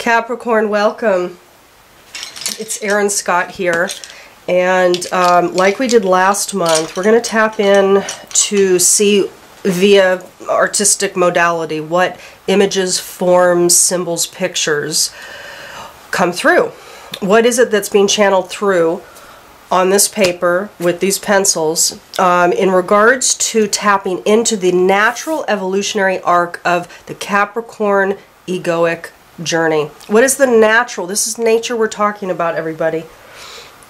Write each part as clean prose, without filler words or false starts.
Capricorn, welcome. It's Erin Scott here, and like we did last month, we're going to tap in to see via artistic modality what images, forms, symbols, pictures come through. What is it that's being channeled through on this paper with these pencils in regards to tapping into the natural evolutionary arc of the Capricorn egoic journey? What is the natural? This is nature we're talking about, everybody.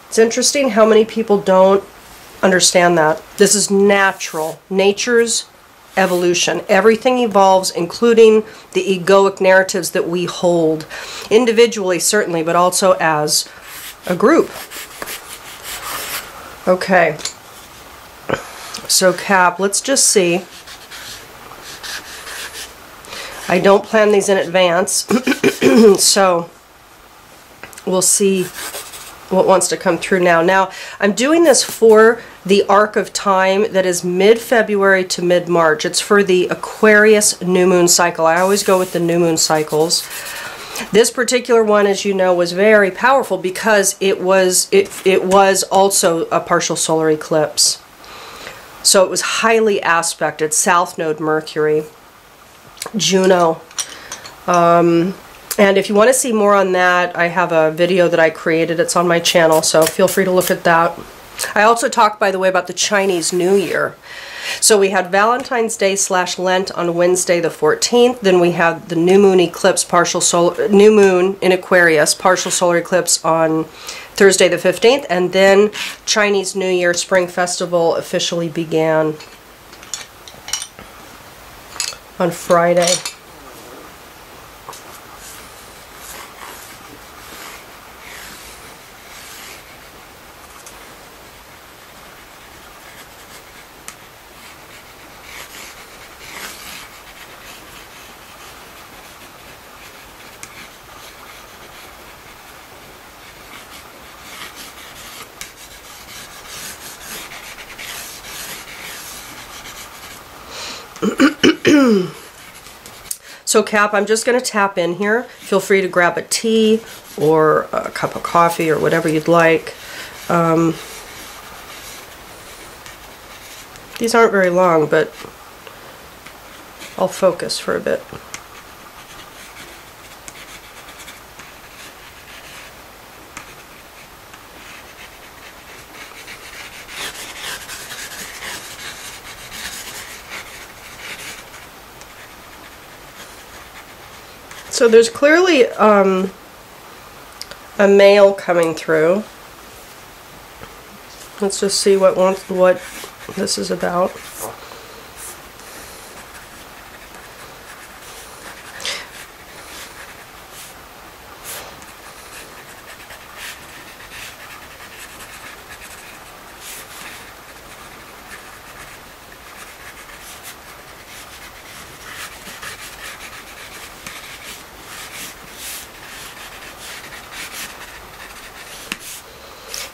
It's interesting how many people don't understand that. This is natural. Nature's evolution. Everything evolves, including the egoic narratives that we hold. Individually, certainly, but also as a group. Okay. So, Cap, let's just see. I don't plan these in advance, so we'll see what wants to come through now. Now, I'm doing this for the arc of time that is mid-February to mid-March. It's for the Aquarius new moon cycle. I always go with the new moon cycles. This particular one, as you know, was very powerful because it was also a partial solar eclipse. So it was highly aspected. South Node Mercury, Juno. And if you want to see more on that, I have a video that I created. It's on my channel, so feel free to look at that. I also talked, by the way, about the Chinese New Year. So we had Valentine's Day / Lent on Wednesday the 14th. Then we had the new moon eclipse, new moon in Aquarius, partial solar eclipse on Thursday the 15th. And then Chinese New Year Spring Festival officially began on Friday. So, Cap, I'm just going to tap in here. Feel free to grab a tea or a cup of coffee or whatever you'd like. These aren't very long, but I'll focus for a bit. So there's clearly a male coming through. Let's just see what this is about.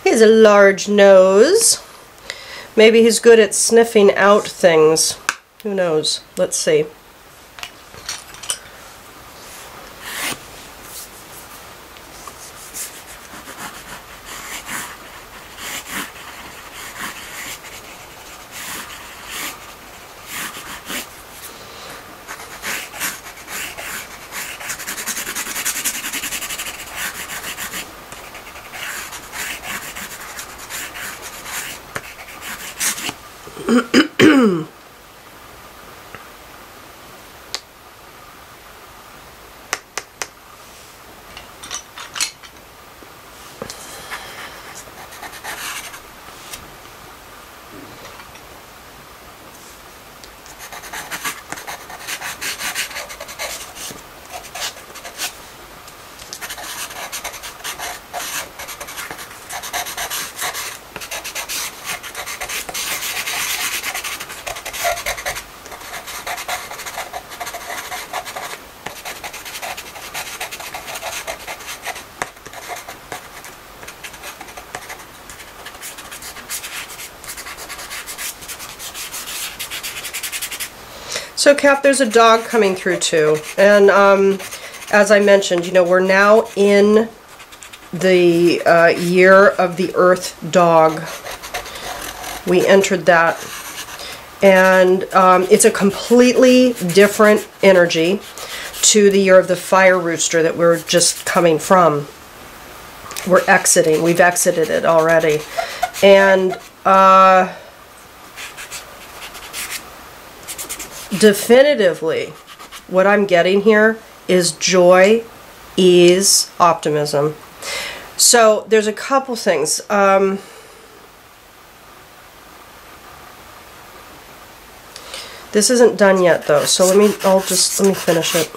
He has a large nose. Maybe he's good at sniffing out things. Who knows? Let's see. So, Cap, there's a dog coming through too, and as I mentioned, you know, we're now in the year of the Earth Dog. We entered that. And it's a completely different energy to the year of the Fire Rooster that we're just coming from. We're exiting. We've exited it already. And definitively, what I'm getting here is joy, ease, optimism. So there's a couple things. This isn't done yet though, so let me finish it.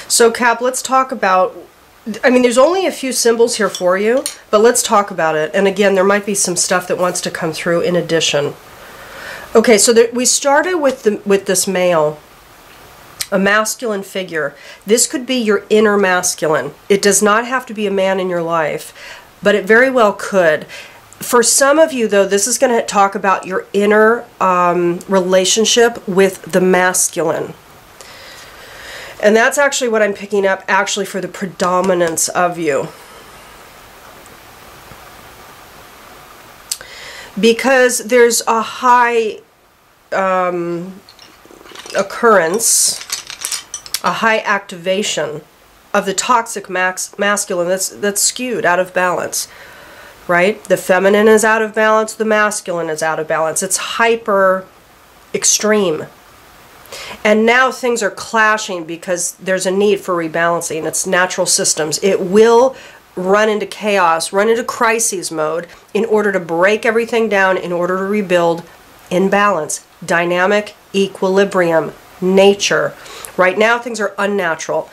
So Cap, let's talk about, I mean, there's only a few symbols here for you, but let's talk about it. And again, there might be some stuff that wants to come through in addition. Okay, so we started with this male, a masculine figure. This could be your inner masculine. It does not have to be a man in your life, but it very well could. For some of you, though, this is going to talk about your inner relationship with the masculine. And that's actually what I'm picking up actually for the predominance of you. Because there's a high occurrence, a high activation of the toxic masculine that's skewed, out of balance, right? The feminine is out of balance, the masculine is out of balance. It's hyper extreme. And now things are clashing because there's a need for rebalancing. It's natural systems. It will run into chaos, run into crises mode in order to break everything down, in order to rebuild in balance. Dynamic equilibrium, nature. Right now things are unnatural.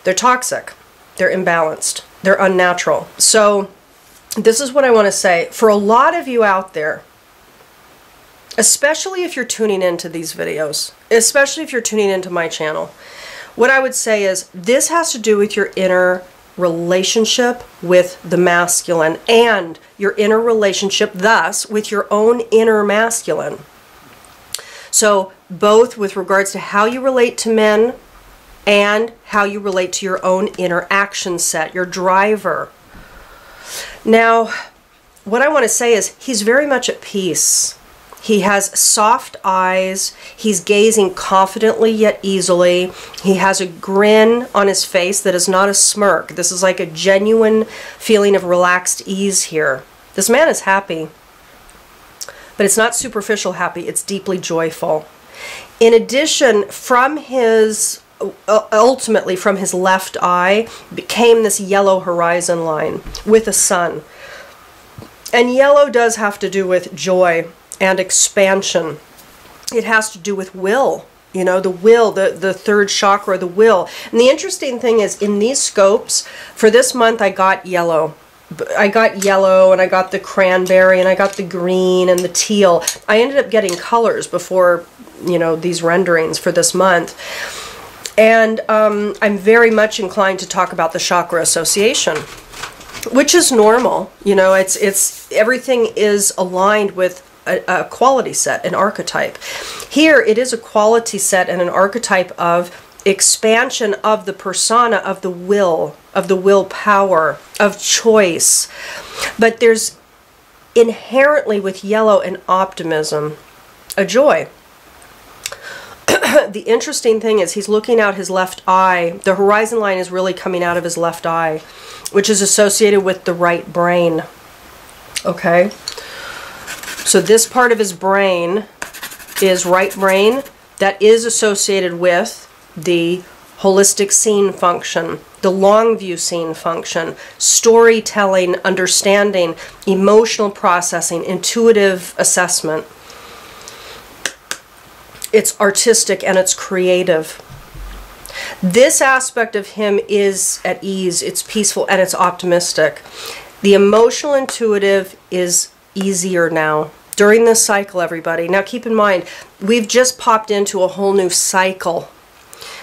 They're toxic. They're imbalanced. They're unnatural. So this is what I want to say. For a lot of you out there, especially if you're tuning into these videos, especially if you're tuning into my channel, what I would say is this has to do with your inner relationship with the masculine and your inner relationship, thus, with your own inner masculine. So both with regards to how you relate to men and how you relate to your own inner action set, your driver. Now, what I want to say is he's very much at peace. He has soft eyes. He's gazing confidently yet easily. He has a grin on his face that is not a smirk. This is like a genuine feeling of relaxed ease here. This man is happy, but it's not superficial happy. It's deeply joyful. In addition, from his, ultimately from his left eye, came this yellow horizon line with a sun. And yellow does have to do with joy and expansion. It has to do with will, you know, the will, the third chakra, the will. And the interesting thing is in these scopes, for this month I got yellow. I got yellow and I got the cranberry and I got the green and the teal. I ended up getting colors before, you know, these renderings for this month. And I'm very much inclined to talk about the chakra association, which is normal. You know, it's everything is aligned with a quality set, an archetype. Here it is a quality set and an archetype of expansion of the persona, of the willpower, of choice. But inherently with yellow an optimism, a joy. The interesting thing is he's looking out his left eye. The horizon line is really coming out of his left eye, which is associated with the right brain. Okay? So this part of his brain is right brain. That is associated with the holistic scene function, the long view scene function, storytelling, understanding, emotional processing, intuitive assessment. It's artistic and it's creative. This aspect of him is at ease, it's peaceful, and it's optimistic. The emotional intuitive is easier now. During this cycle, everybody. Now keep in mind, we've just popped into a whole new cycle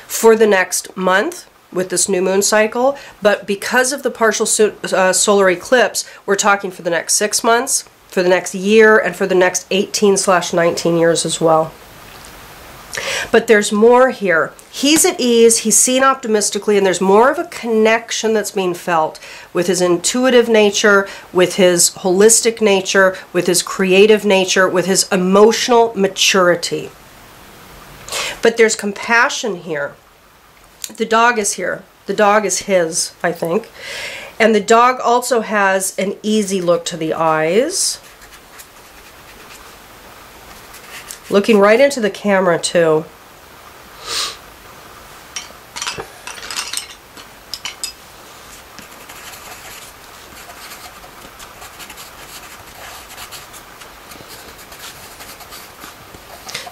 for the next month with this new moon cycle, but because of the partial solar eclipse, we're talking for the next 6 months, for the next year, and for the next 18/19 years as well. But there's more here. He's at ease, he's seen optimistically, and there's more of a connection that's being felt with his intuitive nature, with his holistic nature, with his creative nature, with his emotional maturity. But there's compassion here. The dog is here. The dog is his, I think. And the dog also has an easy look to the eyes. Looking right into the camera, too.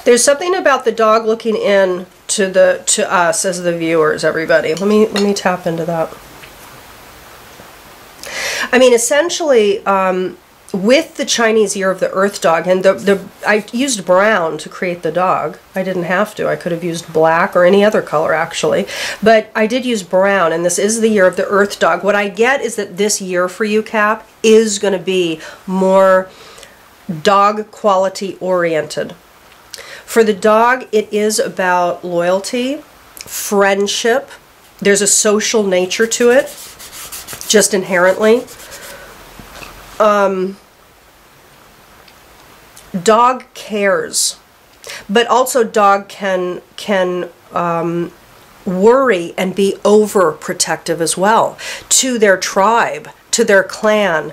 There's something about the dog looking in to us as the viewers, everybody. Let me tap into that. I mean, essentially, with the Chinese year of the earth dog, and I used brown to create the dog. I didn't have to. I could have used black or any other color, actually. But I did use brown, and this is the year of the earth dog. What I get is that this year for you, Cap, is going to be more dog quality oriented. For the dog, it is about loyalty, friendship. There's a social nature to it, just inherently. Dog cares, but also dog can worry and be overprotective as well to their tribe, to their clan.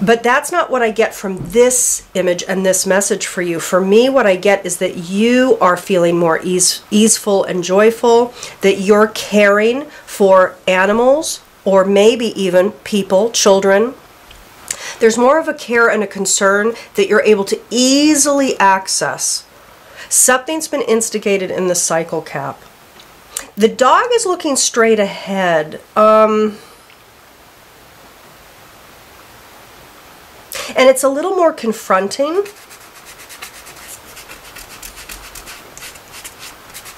But that's not what I get from this image and this message for you. For me, what I get is that you are feeling more easeful and joyful, that you're caring for animals or maybe even people, children. There's more of a care and a concern that you're able to easily access. Something's been instigated in the cycle, Cap. The dog is looking straight ahead. And it's a little more confronting.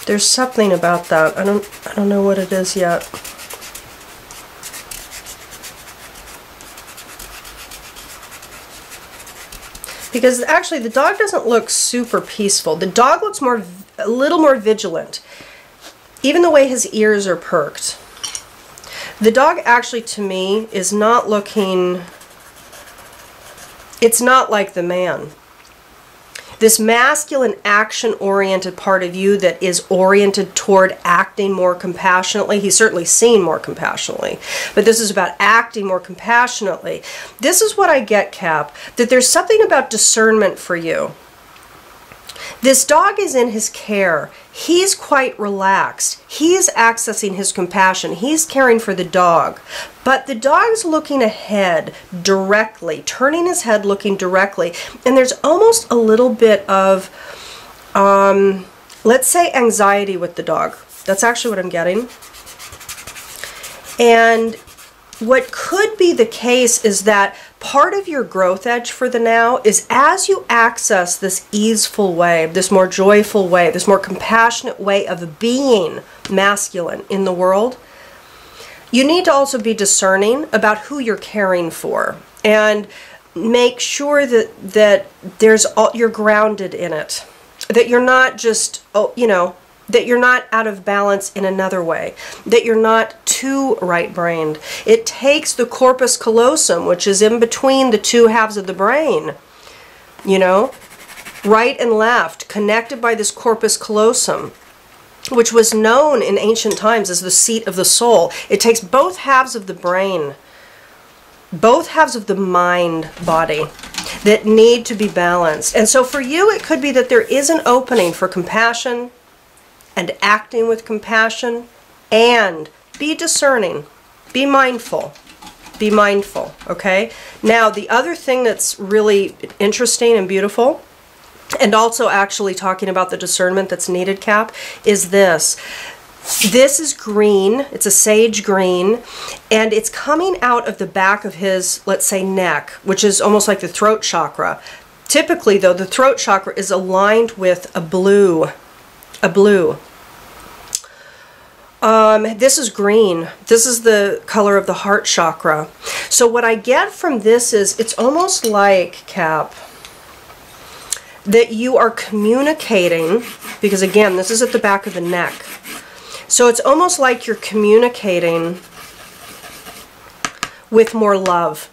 There's something about that. I don't know what it is yet. Because actually the dog doesn't look super peaceful. The dog looks a little more vigilant. Even the way his ears are perked. The dog actually, to me, is not looking... It's not like the man. This masculine, action-oriented part of you that is oriented toward acting more compassionately. He's certainly seen more compassionately. But this is about acting more compassionately. This is what I get, Cap, that there's something about discernment for you. This dog is in his care. He's quite relaxed. He's accessing his compassion. He's caring for the dog. But the dog's looking ahead directly, turning his head, looking directly. And there's almost a little bit of, let's say, anxiety with the dog. That's actually what I'm getting. And what could be the case is that part of your growth edge for the now is as you access this easeful way, this more joyful way, this more compassionate way of being masculine in the world, you need to also be discerning about who you're caring for and make sure that there's you're grounded in it, that you're not just, oh, you know, that you're not out of balance in another way, that you're not too right-brained. It takes the corpus callosum, which is in between the two halves of the brain, you know, right and left, connected by this corpus callosum, which was known in ancient times as the seat of the soul. It takes both halves of the brain, both halves of the mind body that need to be balanced. And so for you, it could be that there is an opening for compassion and acting with compassion, and be discerning, be mindful, okay? Now, the other thing that's really interesting and beautiful, and also actually talking about the discernment that's needed, Cap, is this. This is green. It's a sage green, and it's coming out of the back of his, let's say, neck, which is almost like the throat chakra. Typically, though, the throat chakra is aligned with a blue. This is green. This is the color of the heart chakra. So what I get from this is, it's almost like, Cap, that you are communicating, because again, this is at the back of the neck. So it's almost like you're communicating with more love.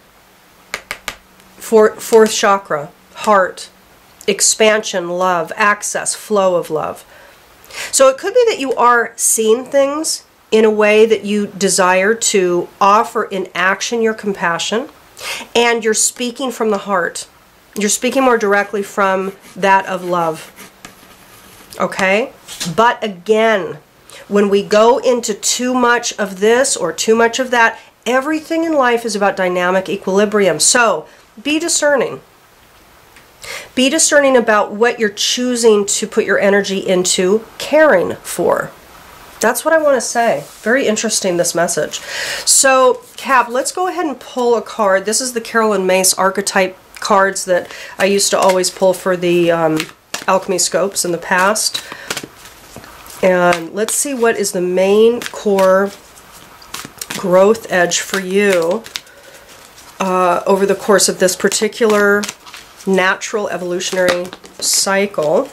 Fourth chakra, heart, expansion, love, access, flow of love. So it could be that you are seeing things in a way that you desire to offer in action your compassion, and you're speaking from the heart. You're speaking more directly from that of love. Okay? But again, when we go into too much of this or too much of that, everything in life is about dynamic equilibrium. So be discerning. Be discerning about what you're choosing to put your energy into caring for. That's what I want to say. Very interesting, this message. So, Cap, let's go ahead and pull a card. This is the Carolyn Mace archetype cards that I used to always pull for the alchemy scopes in the past. And let's see what is the main core growth edge for you over the course of this particular natural evolutionary cycle.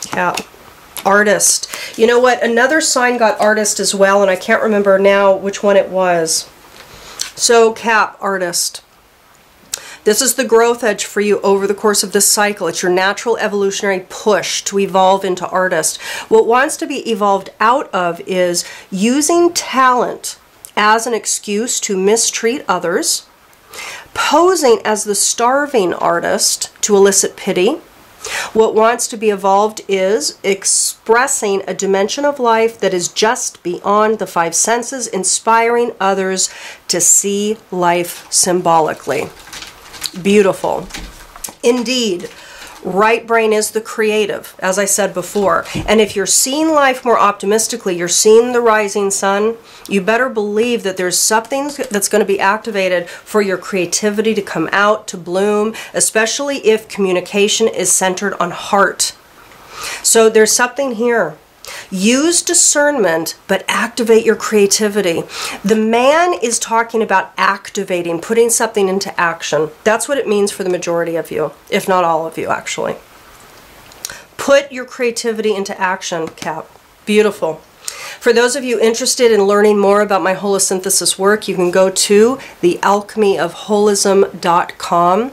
Cap. Artist. You know what? Another sign got artist as well, and I can't remember now which one it was. So, Cap, artist. This is the growth edge for you over the course of this cycle. It's your natural evolutionary push to evolve into artist. What wants to be evolved out of is using talent as an excuse to mistreat others, posing as the starving artist to elicit pity. What wants to be evolved is expressing a dimension of life that is just beyond the five senses, inspiring others to see life symbolically. Beautiful. Indeed, right brain is the creative, as I said before. And if you're seeing life more optimistically, you're seeing the rising sun, you better believe that there's something that's going to be activated for your creativity to come out, to bloom, especially if communication is centered on heart. So there's something here. Use discernment, but activate your creativity. The man is talking about activating, putting something into action. That's what it means for the majority of you, if not all of you, actually. Put your creativity into action, Cap. Beautiful. For those of you interested in learning more about my holosynthesis work, you can go to the alchemyofholism.com.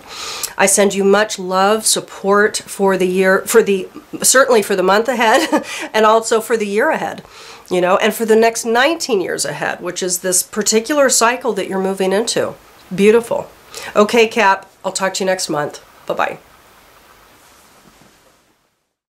I send you much love, support for the year, certainly for the month ahead, and also for the year ahead, you know, and for the next 19 years ahead, which is this particular cycle that you're moving into. Beautiful. Okay, Cap, I'll talk to you next month. Bye-bye.